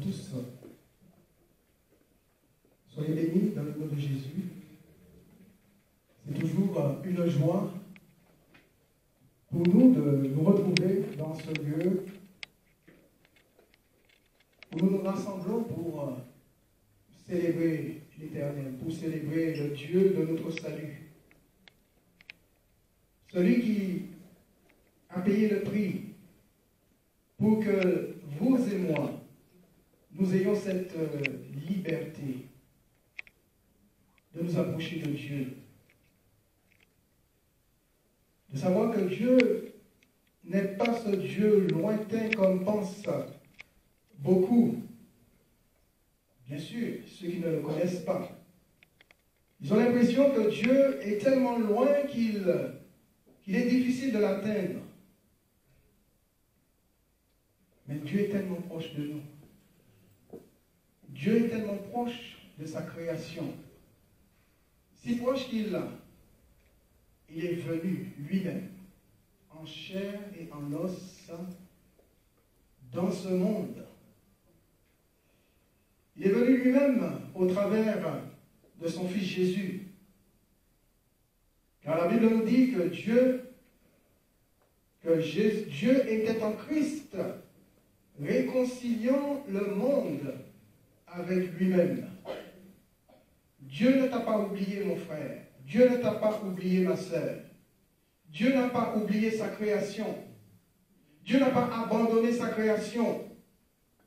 tous. Soyez bénis dans le nom de Jésus. C'est toujours une joie pour nous de nous retrouver dans ce lieu où nous nous rassemblons pour célébrer l'Éternel, pour célébrer le Dieu de notre salut. Celui qui a payé le prix pour que vous et moi, nous ayons cette liberté de nous approcher de Dieu. De savoir que Dieu n'est pas ce Dieu lointain comme pensent beaucoup. Bien sûr, ceux qui ne le connaissent pas. Ils ont l'impression que Dieu est tellement loin qu'il est difficile de l'atteindre. Mais Dieu est tellement proche de nous. Dieu est tellement proche de sa création. Si proche qu'il est venu lui-même, en chair et en os, dans ce monde. Il est venu lui-même au travers de son Fils Jésus. Car la Bible nous dit que Dieu était en Christ, réconciliant le monde avec lui-même. Dieu ne t'a pas oublié, mon frère. Dieu ne t'a pas oublié, ma sœur. Dieu n'a pas oublié sa création. Dieu n'a pas abandonné sa création.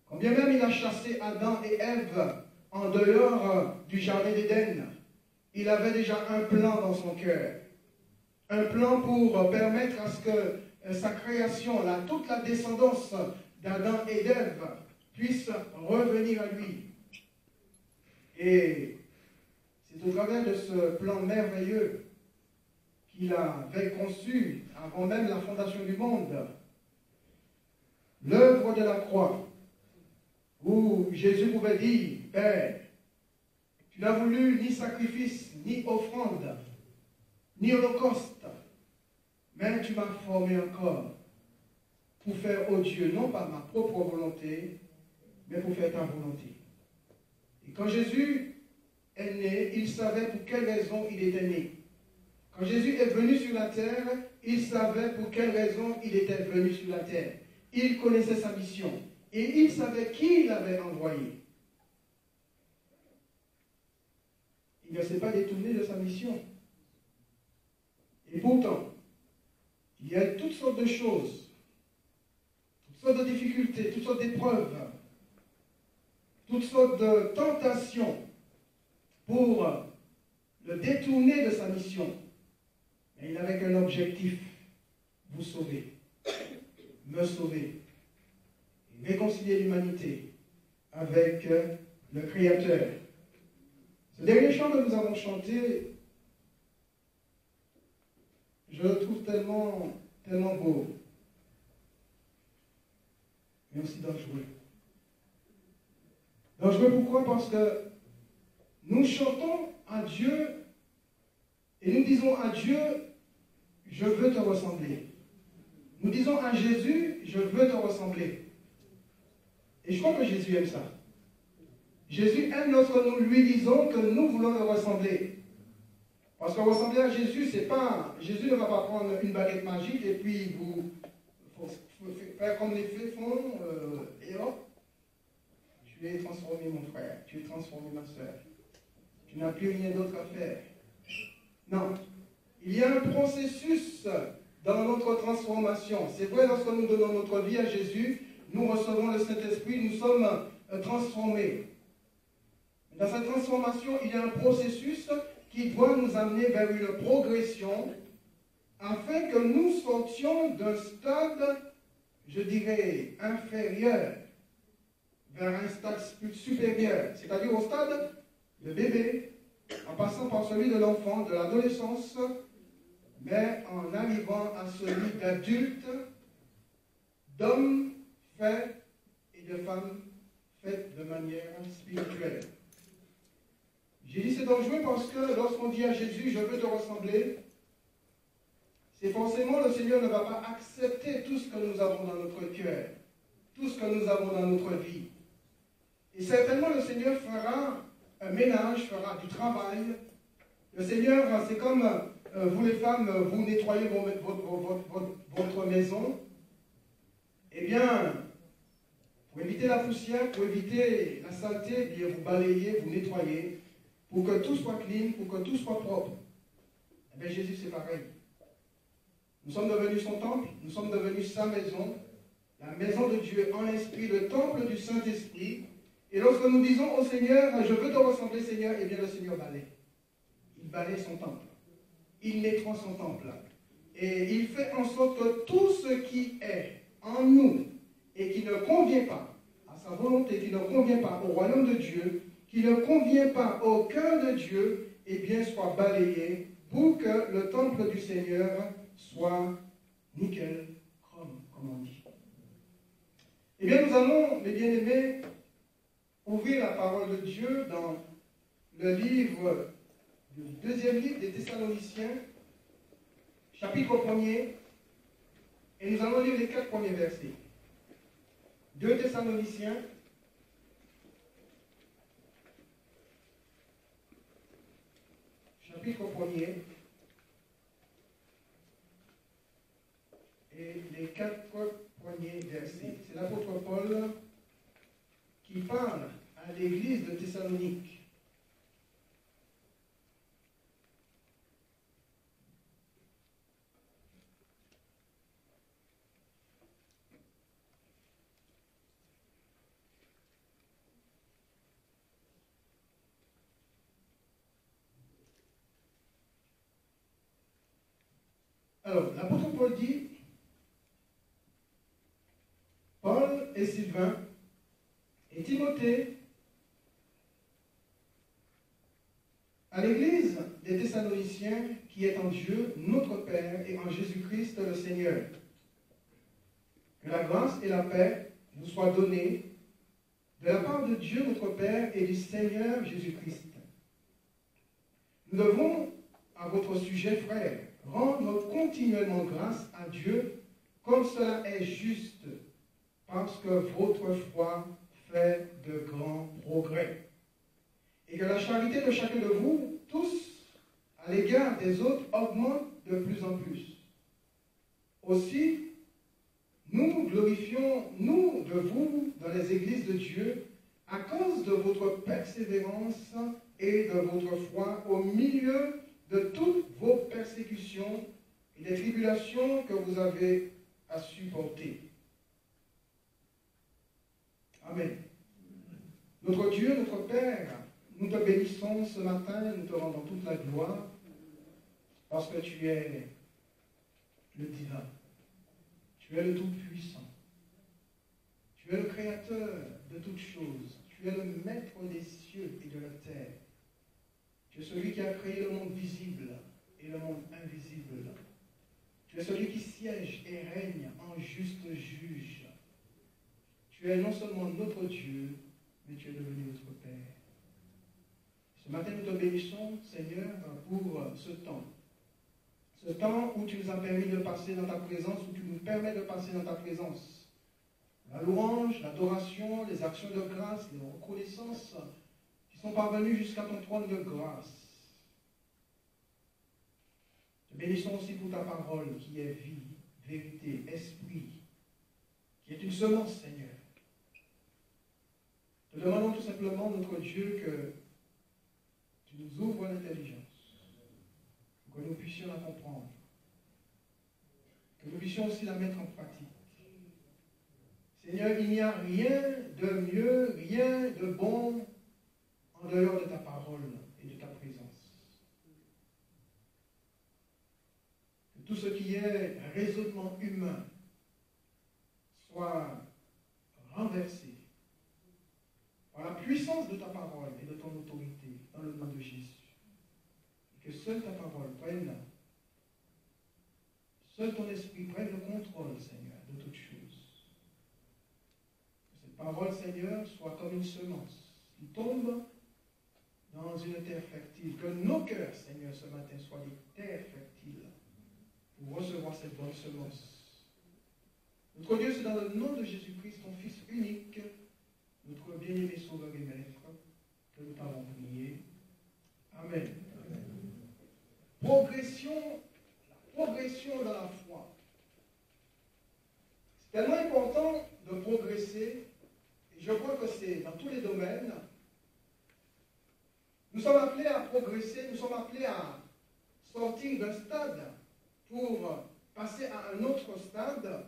Quand bien même il a chassé Adam et Ève en dehors du jardin d'Éden, il avait déjà un plan dans son cœur. Un plan pour permettre à ce que sa création, toute la descendance d'Adam et d'Ève puisse revenir à lui. Et c'est au travers de ce plan merveilleux qu'il avait conçu avant même la fondation du monde, l'œuvre de la croix, où Jésus pouvait dire, Père, tu n'as voulu ni sacrifice, ni offrande, ni holocauste, mais tu m'as formé encore pour faire, oh Dieu, non pas ma propre volonté, mais pour faire ta volonté. Et quand Jésus est né, il savait pour quelle raison il était né. Quand Jésus est venu sur la terre, il savait pour quelle raison il était venu sur la terre. Il connaissait sa mission et il savait qui il avait envoyé. Il ne s'est pas détourné de sa mission. Et pourtant, il y a toutes sortes de choses, toutes sortes de difficultés, toutes sortes d'épreuves, toutes sortes de tentations pour le détourner de sa mission. Mais il n'avait qu'un objectif, vous sauver, me sauver, et réconcilier l'humanité avec le Créateur. Ce dernier chant que nous avons chanté, je le trouve tellement, tellement beau, mais aussi dangereux. Dangereux pourquoi? Parce que nous chantons à Dieu et nous disons à Dieu, je veux te ressembler. Nous disons à Jésus, je veux te ressembler. Et je crois que Jésus aime ça. Jésus aime lorsque nous lui disons que nous voulons le ressembler. Parce que ressembler à Jésus, c'est pas... Jésus ne va pas prendre une baguette magique et puis vous faire comme les fées font et hop. Tu es transformé, mon frère. Tu es transformé, ma soeur. Tu n'as plus rien d'autre à faire. Non. Il y a un processus dans notre transformation. C'est vrai, lorsque nous donnons notre vie à Jésus, nous recevons le Saint-Esprit, nous sommes transformés. Dans cette transformation, il y a un processus qui doit nous amener vers une progression afin que nous sortions d'un stade, je dirais, inférieur vers un stade supérieur, c'est-à-dire au stade de bébé, en passant par celui de l'enfant, de l'adolescence, mais en arrivant à celui d'adulte, d'hommes faits et de femmes faites de manière spirituelle. J'ai dit c'est dangereux parce que lorsqu'on dit à Jésus, je veux te ressembler, c'est forcément le Seigneur ne va pas accepter tout ce que nous avons dans notre cœur, tout ce que nous avons dans notre vie. Et certainement le Seigneur fera un ménage, fera du travail. Le Seigneur, c'est comme vous les femmes, vous nettoyez votre maison. Eh bien, pour éviter la poussière, pour éviter la saleté, eh bien, vous balayez, vous nettoyez, pour que tout soit clean, pour que tout soit propre. Eh bien, Jésus, c'est pareil. Nous sommes devenus son temple, nous sommes devenus sa maison, la maison de Dieu en esprit, le temple du Saint-Esprit. Et lorsque nous disons au Seigneur, je veux te ressembler, Seigneur, eh bien, le Seigneur balaye. Il balaye son temple. Il nettoie son temple. Et il fait en sorte que tout ce qui est en nous et qui ne convient pas à sa volonté, qui ne convient pas au royaume de Dieu, qui ne convient pas au cœur de Dieu, eh bien, soit balayé pour que le temple du Seigneur soit nickel, chrome, comme on dit. Eh bien, nous allons, mes bien-aimés, ouvrir la parole de Dieu dans le livre, le deuxième livre des Thessaloniciens, chapitre 1er, et nous allons lire les 4 premiers versets. 2 Thessaloniciens, chapitre 1er, et les 4 premiers versets. C'est l'apôtre Paul qui parle à l'église de Thessalonique. Alors, l'apôtre Paul dit, Paul et Sylvain et Timothée, à l'église des Thessaloniciens qui est en Dieu, notre Père, et en Jésus-Christ le Seigneur. Que la grâce et la paix vous soient données de la part de Dieu notre Père et du Seigneur Jésus-Christ. Nous devons, à votre sujet, frères, rendre continuellement grâce à Dieu, comme cela est juste, parce que votre foi fait de grands progrès. Et que la charité de chacun de vous, tous, à l'égard des autres, augmente de plus en plus. Aussi, nous glorifions, nous, de vous, dans les églises de Dieu, à cause de votre persévérance et de votre foi au milieu de toutes vos persécutions et des tribulations que vous avez à supporter. Amen. Notre Dieu, notre Père, nous te bénissons ce matin, nous te rendons toute la gloire, parce que tu es le divin, tu es le Tout-Puissant, tu es le Créateur de toutes choses, tu es le Maître des cieux et de la terre. Tu es celui qui a créé le monde visible et le monde invisible. Tu es celui qui siège et règne en juste juge. Tu es non seulement notre Dieu, mais tu es devenu notre Père. Ce matin, nous te bénissons, Seigneur, pour ce temps. Ce temps où tu nous as permis de passer dans ta présence, où tu nous permets de passer dans ta présence. La louange, l'adoration, les actions de grâce, les reconnaissances qui sont parvenues jusqu'à ton trône de grâce. Te bénissons aussi pour ta parole qui est vie, vérité, esprit, qui est une semence, Seigneur. Te demandons tout simplement, notre Dieu, que tu nous ouvres l'intelligence, que nous puissions la comprendre, que nous puissions aussi la mettre en pratique. Seigneur, il n'y a rien de mieux, rien de bon en dehors de ta parole et de ta présence. Que tout ce qui est raisonnement humain soit renversé par la puissance de ta parole et de ton autorité dans le nom de Jésus. Et que seule ta parole prenne, seul ton esprit prenne le contrôle, Seigneur, de toutes choses. Que cette parole, Seigneur, soit comme une semence qui tombe dans une terre fertile. Que nos cœurs, Seigneur, ce matin soient des terres fertiles pour recevoir cette bonne semence. Notre Dieu, c'est dans le nom de Jésus-Christ, ton Fils unique, notre bien-aimé Sauveur et Maître, que nous t'avons prié. Amen. Progression, la progression dans la foi. C'est tellement important de progresser, et je crois que c'est dans tous les domaines. Nous sommes appelés à progresser, nous sommes appelés à sortir d'un stade pour passer à un autre stade.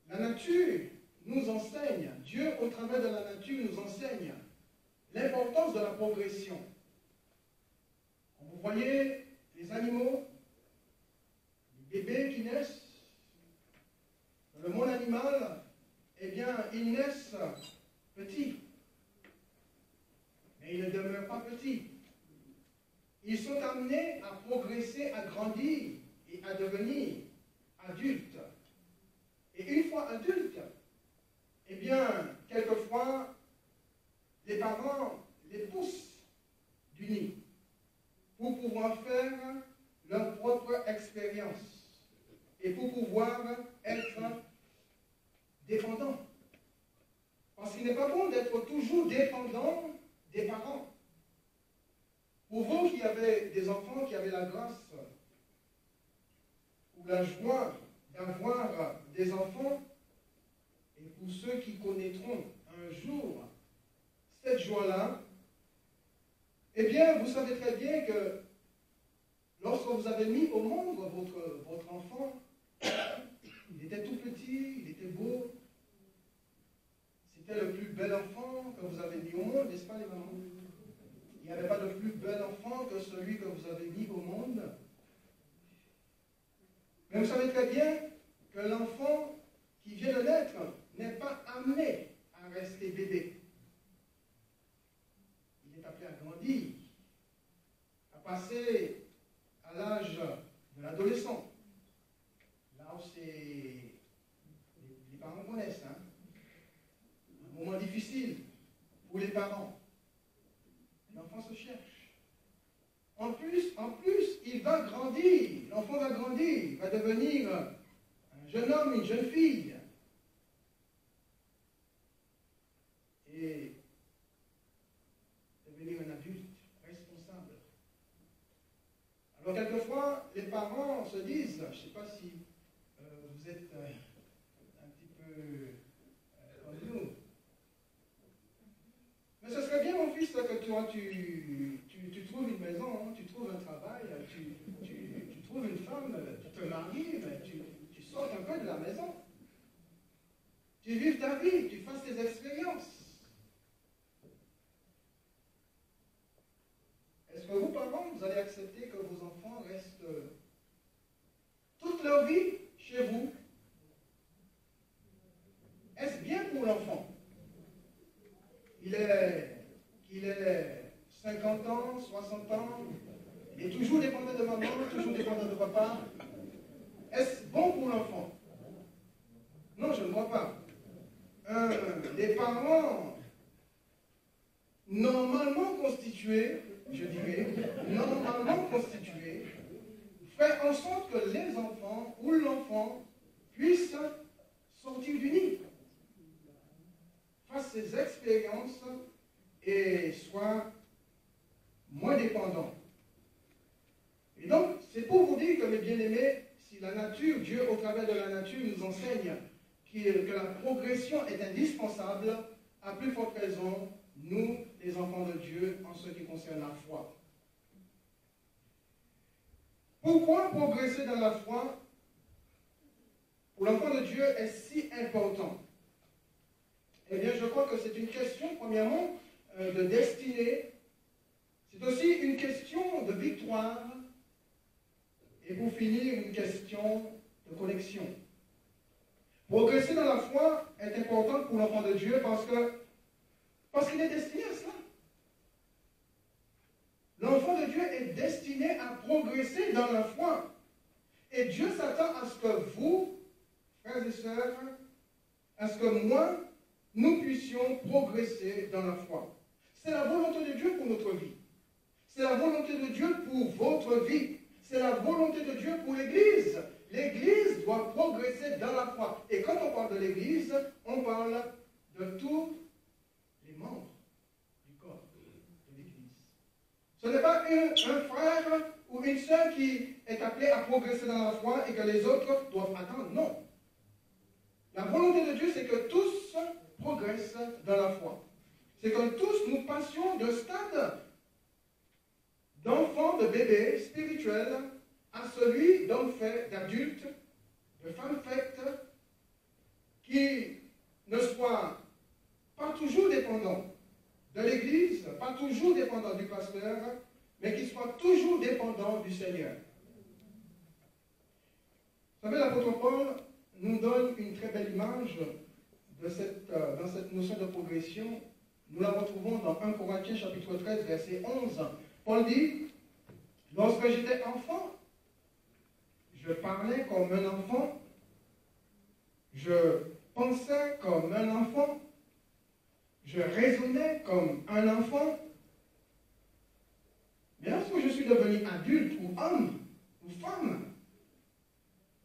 La nature nous enseigne, Dieu au travers de la nature nous enseigne l'importance de la progression. Vous voyez les animaux, les bébés qui naissent, dans le monde animal, eh bien, ils naissent petits. Mais ils ne demeurent pas petits. Ils sont amenés à progresser, à grandir et à devenir adultes. Et une fois adultes, eh bien, quelquefois, les parents les poussent du nid pour pouvoir faire leur propre expérience et pour pouvoir être dépendants. Parce qu'il n'est pas bon d'être toujours dépendant des parents. Pour vous qui avez des enfants, qui avez la grâce ou la joie d'avoir des enfants, et pour ceux qui connaîtront un jour cette joie-là, eh bien, vous savez très bien que lorsque vous avez mis au monde votre enfant, il était tout petit, il était beau, c'était le plus bel enfant que vous avez mis au monde, n'est-ce pas les mamans? Il n'y avait pas de plus bel enfant que celui que vous avez mis au monde. Mais vous savez très bien que l'enfant qui vient de naître n'est pas amené à rester bébé. Il est appelé à grandir, à passer à l'âge de l'adolescent. Là où les parents connaissent, hein? Un moment difficile pour les parents. L'enfant se cherche. En plus, il va grandir. L'enfant va grandir, il va devenir un jeune homme, une jeune fille. Et devenir un adulte responsable. Alors, quelquefois, les parents se disent, je ne sais pas si vous êtes un petit peu comme nous, mais ce serait bien, mon fils, que toi, tu trouves une maison, hein, tu trouves un travail, tu trouves une femme, tu te maries, mais tu sortes un peu de la maison. Tu vives ta vie, tu fasses tes expériences. Est-ce que vous, parents, vous allez accepter que vos enfants restent toute leur vie chez vous? Est-ce bien pour l'enfant? Il est 50 ans, 60 ans, il est toujours dépendant de maman, toujours dépendant de papa. Est-ce bon pour l'enfant? Non, je ne crois pas. Les parents normalement constitués, je dirais, normalement constitués, faire en sorte que les enfants ou l'enfant puissent sortir du nid, fasse ses expériences et soit moins dépendant. Et donc, c'est pour vous dire que, mes bien-aimés, si la nature, Dieu au travers de la nature nous enseigne que la progression est indispensable, à plus forte raison, nous, les enfants de Dieu, en ce qui concerne la foi. Pourquoi progresser dans la foi pour l'enfant de Dieu est si important? Eh bien, je crois que c'est une question, premièrement, de destinée. C'est aussi une question de victoire. Et pour finir, une question de connexion. Progresser dans la foi est important pour l'enfant de Dieu parce qu'il est destiné à cela. L'enfant de Dieu est destiné à progresser dans la foi. Et Dieu s'attend à ce que vous, frères et sœurs, à ce que moi, nous puissions progresser dans la foi. C'est la volonté de Dieu pour notre vie. C'est la volonté de Dieu pour votre vie. C'est la volonté de Dieu pour l'Église. L'Église doit progresser progresser dans la foi. Et quand on parle de l'Église, on parle de tous les membres du corps de l'Église. Ce n'est pas un frère ou une sœur qui est appelé à progresser dans la foi et que les autres doivent attendre. Non. La volonté de Dieu, c'est que tous progressent dans la foi. C'est que tous nous passions de stade d'enfant, de bébé spirituel, à celui d'homme fait, d'adulte, de femme faite, qui ne soit pas toujours dépendant de l'Église, pas toujours dépendant du pasteur, mais qui soit toujours dépendant du Seigneur. Vous savez, l'apôtre Paul nous donne une très belle image dans cette notion de progression. Nous la retrouvons dans 1 Corinthiens chapitre 13, verset 11. Paul dit, « Lorsque j'étais enfant, je parlais comme un enfant, je pensais comme un enfant, je raisonnais comme un enfant. Mais lorsque je suis devenu adulte ou homme ou femme,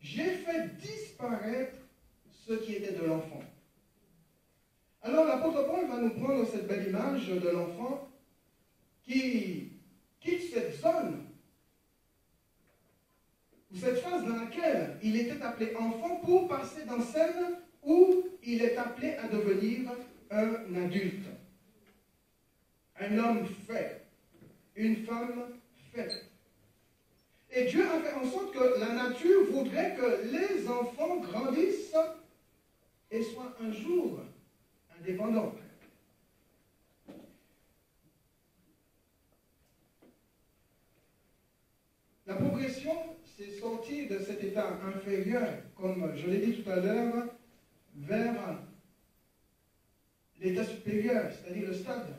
j'ai fait disparaître ce qui était de l'enfant. » Alors l'apôtre Paul va nous prendre cette belle image de l'enfant qui quitte cette zone ou cette phase dans laquelle il était appelé enfant pour passer dans celle où il est appelé à devenir un adulte. Un homme fait, une femme faite. Et Dieu a fait en sorte que la nature voudrait que les enfants grandissent et soient un jour indépendants. La progression, c'est sortir de cet état inférieur, comme je l'ai dit tout à l'heure, vers l'état supérieur, c'est-à-dire le stade.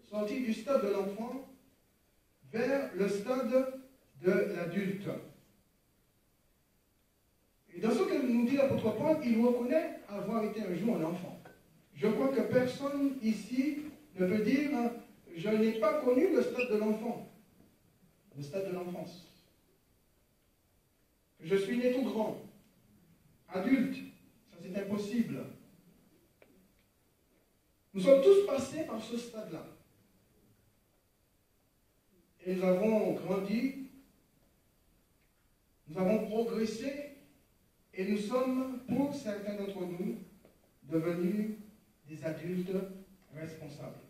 Sortir du stade de l'enfant vers le stade de l'adulte. Et dans ce que nous dit l'apôtre Paul, il reconnaît avoir été un jour un enfant. Je crois que personne ici ne peut dire « je n'ai pas connu le stade de l'enfant », le stade de l'enfance. Je suis né tout grand, adulte, ça c'est impossible. Nous sommes tous passés par ce stade-là. Et nous avons grandi, nous avons progressé, et nous sommes, pour certains d'entre nous, devenus des adultes responsables.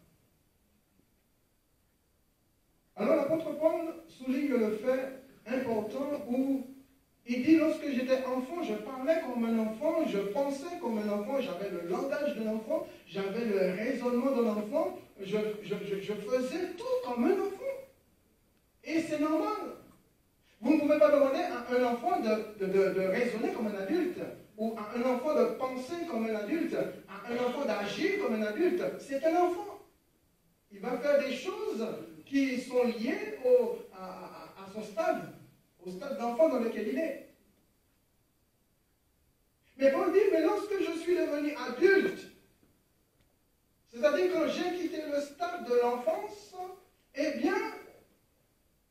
Alors l'apôtre Paul souligne le fait important où il dit, lorsque j'étais enfant, je parlais comme un enfant, je pensais comme un enfant, j'avais le langage d'un enfant, j'avais le raisonnement d'un enfant, je faisais tout comme un enfant. Et c'est normal. Vous ne pouvez pas demander à un enfant de raisonner comme un adulte, ou à un enfant de penser comme un adulte, à un enfant d'agir comme un adulte. C'est un enfant. Il va faire des choses qui sont liées à son stade, au stade d'enfant dans lequel il est. Mais Paul dit, mais lorsque je suis devenu adulte, c'est-à-dire quand j'ai quitté le stade de l'enfance, eh bien,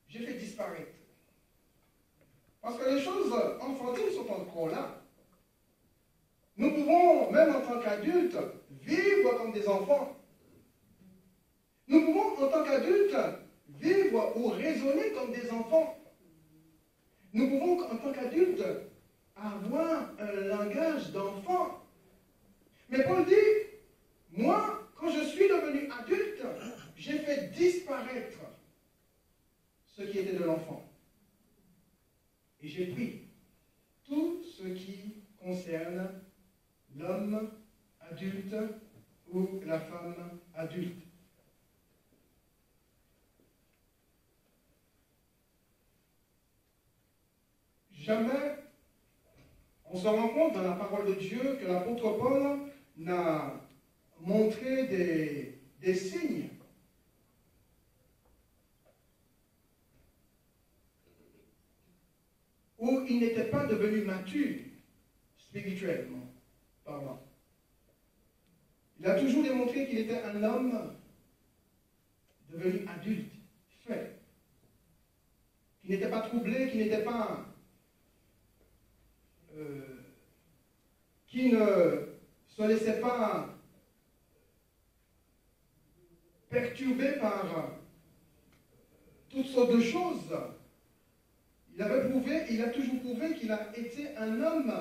j'ai fait disparaître. Parce que les choses enfantines sont encore là. Nous pouvons, même en tant qu'adultes, vivre comme des enfants. Nous pouvons, en tant qu'adultes, vivre ou raisonner comme des enfants. Nous pouvons, en tant qu'adultes, avoir un langage d'enfant. Mais Paul dit, moi, quand je suis devenu adulte, j'ai fait disparaître ce qui était de l'enfant. Et j'ai pris tout ce qui concerne l'homme adulte ou la femme adulte. Jamais on se rend compte dans la parole de Dieu que l'apôtre Paul n'a montré des signes où il n'était pas devenu mature spirituellement parlant. Il a toujours démontré qu'il était un homme devenu adulte, fait, qui n'était pas troublé, qui n'était pas qui ne se laissait pas perturbé par toutes sortes de choses. Il a toujours prouvé qu'il a été un homme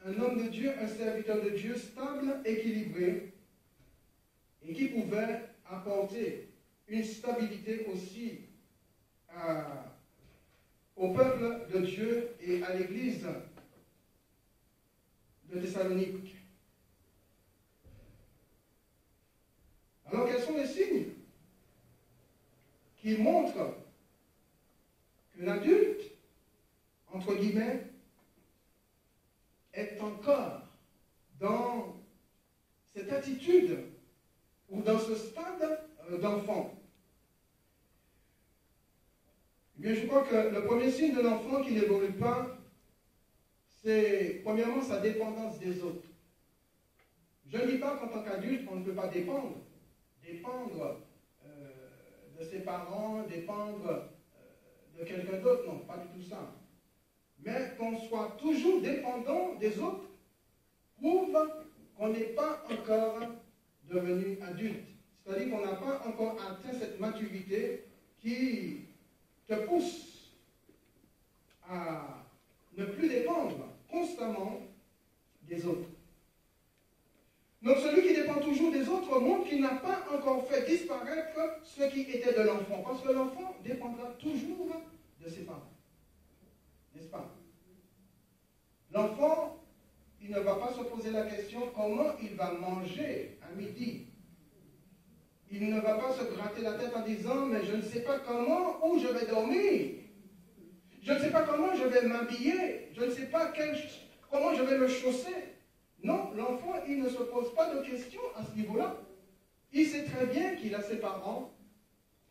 de Dieu, un serviteur de Dieu stable, équilibré, et qui pouvait apporter une stabilité aussi au peuple de Dieu et à l'église de Thessalonique. Alors, quels sont les signes qui montrent qu'un adulte, entre guillemets, est encore dans cette attitude ou dans ce stade d'enfant? Eh bien, je crois que le premier signe de l'enfant qui n'évolue pas, c'est premièrement sa dépendance des autres. Je ne dis pas qu'en tant qu'adulte, on ne peut pas dépendre de ses parents, dépendre de quelqu'un d'autre, non, pas du tout ça. Mais qu'on soit toujours dépendant des autres prouve qu'on n'est pas encore devenu adulte. C'est-à-dire qu'on n'a pas encore atteint cette maturité qui te pousse à ne plus dépendre constamment des autres. Donc celui qui dépend toujours des autres montre qu'il n'a pas encore fait disparaître ce qui était de l'enfant. Parce que l'enfant dépendra toujours de ses parents. N'est-ce pas? L'enfant, il ne va pas se poser la question comment il va manger à midi. Il ne va pas se gratter la tête en disant mais je ne sais pas comment, où je vais dormir. Je ne sais pas comment je vais m'habiller. Je ne sais pas comment je vais me chausser. Non, l'enfant, il ne se pose pas de questions à ce niveau-là. Il sait très bien qu'il a ses parents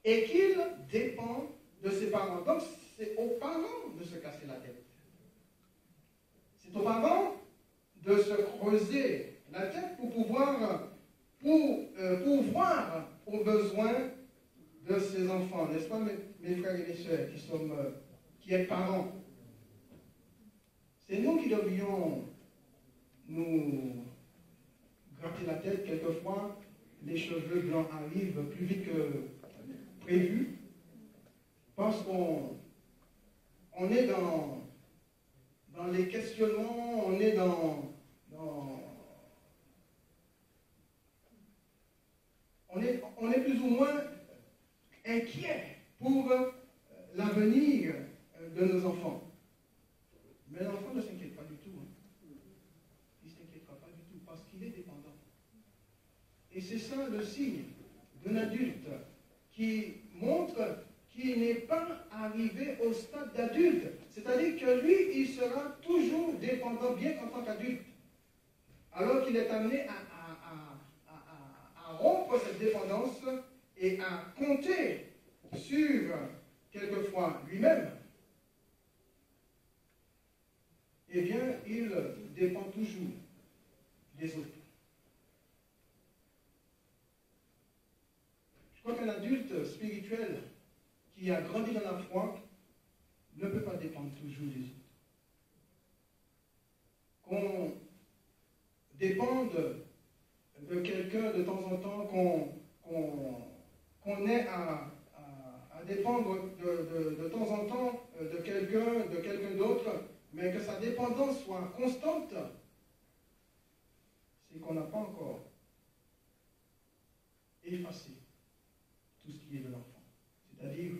et qu'il dépend de ses parents. Donc, c'est aux parents de se casser la tête. C'est aux parents de se creuser la tête pour pouvoir pourvoir aux besoins de ses enfants. N'est-ce pas, mes frères et mes sœurs qui êtes parents? C'est nous qui devrions nous gratter la tête. Quelquefois, les cheveux blancs arrivent plus vite que prévu, parce qu'on est dans les questionnements, on est on est plus ou moins inquiet pour l'avenir de nos enfants. Mais l'enfant ne s'inquiète pas du tout. Il ne s'inquiétera pas du tout parce qu'il est dépendant. Et c'est ça le signe d'un adulte qui montre qu'il n'est pas arrivé au stade d'adulte. C'est-à-dire que lui, il sera toujours dépendant, bien qu'en tant qu'adulte. Alors qu'il est amené à rompre cette dépendance et à compter sur, quelquefois, lui-même. Eh bien, il dépend toujours des autres. Je crois qu'un adulte spirituel qui a grandi dans la foi ne peut pas dépendre toujours des autres. Qu'on dépende de quelqu'un de temps en temps, qu'on ait à dépendre de temps en temps de quelqu'un d'autre, mais que sa dépendance soit constante, c'est qu'on n'a pas encore effacé tout ce qui est de l'enfant, c'est-à-dire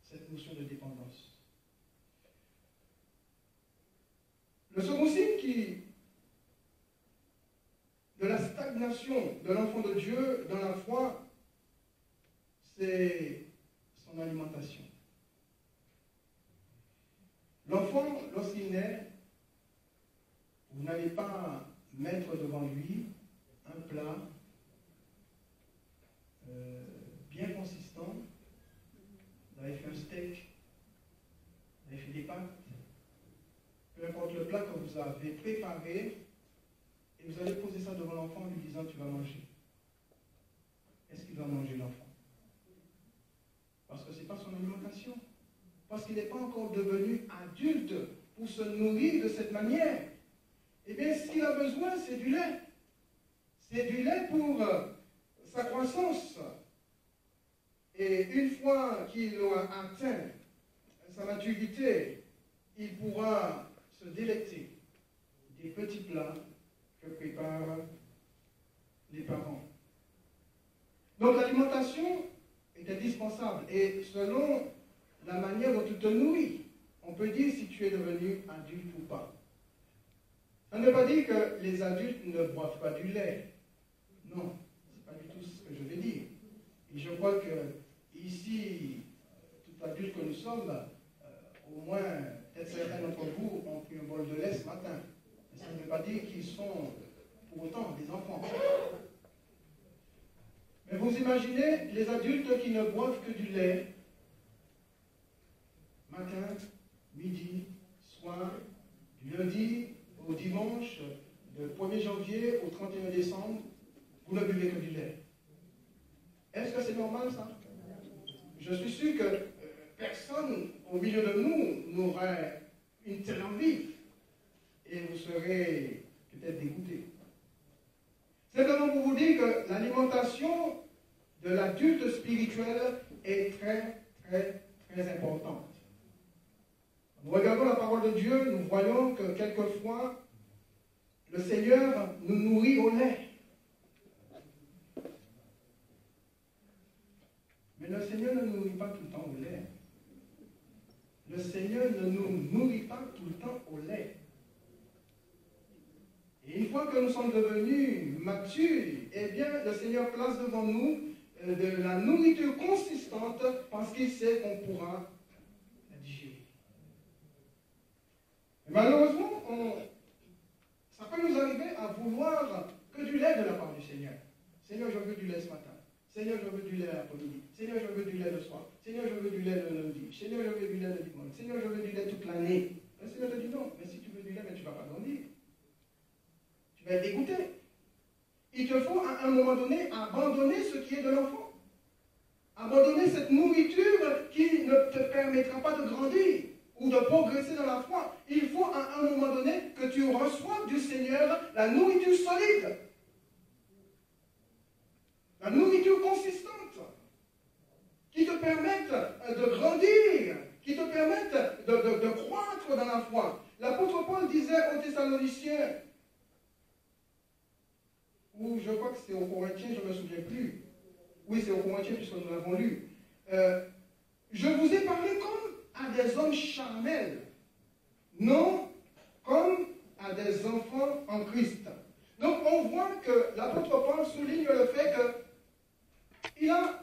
cette notion de dépendance. Le second signe de la stagnation de l'enfant de Dieu dans la foi, c'est son alimentation. L'enfant, lorsqu'il naît, vous n'allez pas mettre devant lui un plat bien consistant. Vous avez fait un steak, vous avez fait des pâtes, peu importe le plat que vous avez préparé, et vous allez poser ça devant l'enfant en lui disant tu vas manger. Est-ce qu'il va manger l'enfant? Parce que ce n'est pas son alimentation. Parce qu'il n'est pas encore devenu adulte pour se nourrir de cette manière. Eh bien, qu'il a besoin, c'est du lait. C'est du lait pour sa croissance. Et une fois qu'il aura atteint sa maturité, il pourra se délecter des petits plats que préparent les parents. Donc l'alimentation est indispensable. Et selon la manière dont tu te nourris, on peut dire si tu es devenu adulte ou pas. Ça ne veut pas dire que les adultes ne boivent pas du lait. Non, ce n'est pas du tout ce que je vais dire. Et je crois que ici, tout adulte que nous sommes, au moins, peut-être certains d'entre vous ont pris un bol de lait ce matin. Mais ça ne veut pas dire qu'ils sont pour autant des enfants. Mais vous imaginez les adultes qui ne boivent que du lait, matin, midi, soir, du lundi au dimanche, du 1er janvier au 31 décembre, vous ne buvez que du lait. Est-ce que c'est normal ça? Je suis sûr que personne au milieu de nous n'aurait une telle envie et vous serez peut-être dégoûté. Simplement pour vous dire que l'alimentation de l'adulte spirituel est très, très, très importante. Nous regardons la parole de Dieu, nous voyons que quelquefois, le Seigneur nous nourrit au lait. Mais le Seigneur ne nous nourrit pas tout le temps au lait. Le Seigneur ne nous nourrit pas tout le temps au lait. Et une fois que nous sommes devenus matures, eh bien, le Seigneur place devant nous de la nourriture consistante parce qu'il sait qu'on pourra la digérer. Et malheureusement, ça peut nous arriver à vouloir que du lait de la part du Seigneur. Seigneur, je veux du lait ce matin. Seigneur, je veux du lait l'après-midi. Seigneur, je veux du lait le soir. Seigneur, je veux du lait le lundi. Seigneur, je veux du lait le dimanche. Seigneur, je veux du lait toute l'année. Le Seigneur te dit non, mais si tu veux du lait, mais tu ne vas pas grandir. Tu vas être dégoûté. Il te faut à un moment donné abandonner ce qui est de l'enfant. Abandonner cette nourriture qui ne te permettra pas de grandir ou de progresser dans la foi. Il faut à un moment donné que tu reçoives du Seigneur la nourriture solide. La nourriture consistante. Qui te permette de grandir. Qui te permette de croître dans la foi. L'apôtre Paul disait aux Thessaloniciens, ou je crois que c'est aux Corinthiens, je ne me souviens plus. Oui, c'est aux Corinthiens puisque nous l'avons lu. Je vous ai parlé comme à des hommes charnels, non comme à des enfants en Christ. Donc on voit que l'apôtre Paul souligne le fait qu'il a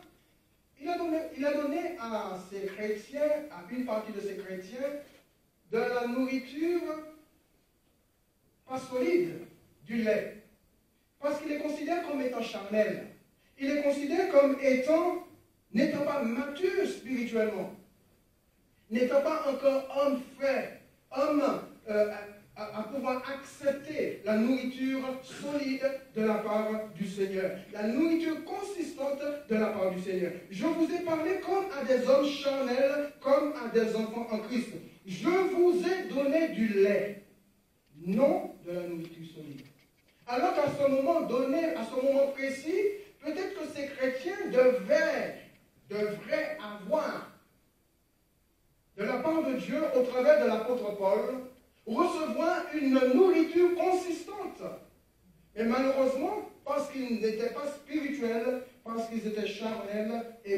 donné à ses chrétiens, à une partie de ses chrétiens, de la nourriture pas solide, du lait. Parce qu'il les considère comme étant charnels. Il les considère comme n'étant pas matures spirituellement. N'étant pas encore homme fait, homme à pouvoir accepter la nourriture solide de la part du Seigneur. La nourriture consistante de la part du Seigneur. Je vous ai parlé comme à des hommes charnels, comme à des enfants en Christ. Je vous ai donné du lait, non de la nourriture solide. Alors qu'à ce moment donné, à ce moment précis, peut-être que ces chrétiens devraient avoir de la part de Dieu, au travers de l'apôtre Paul, recevoir une nourriture consistante. Mais malheureusement, parce qu'ils n'étaient pas spirituels, parce qu'ils étaient charnels, et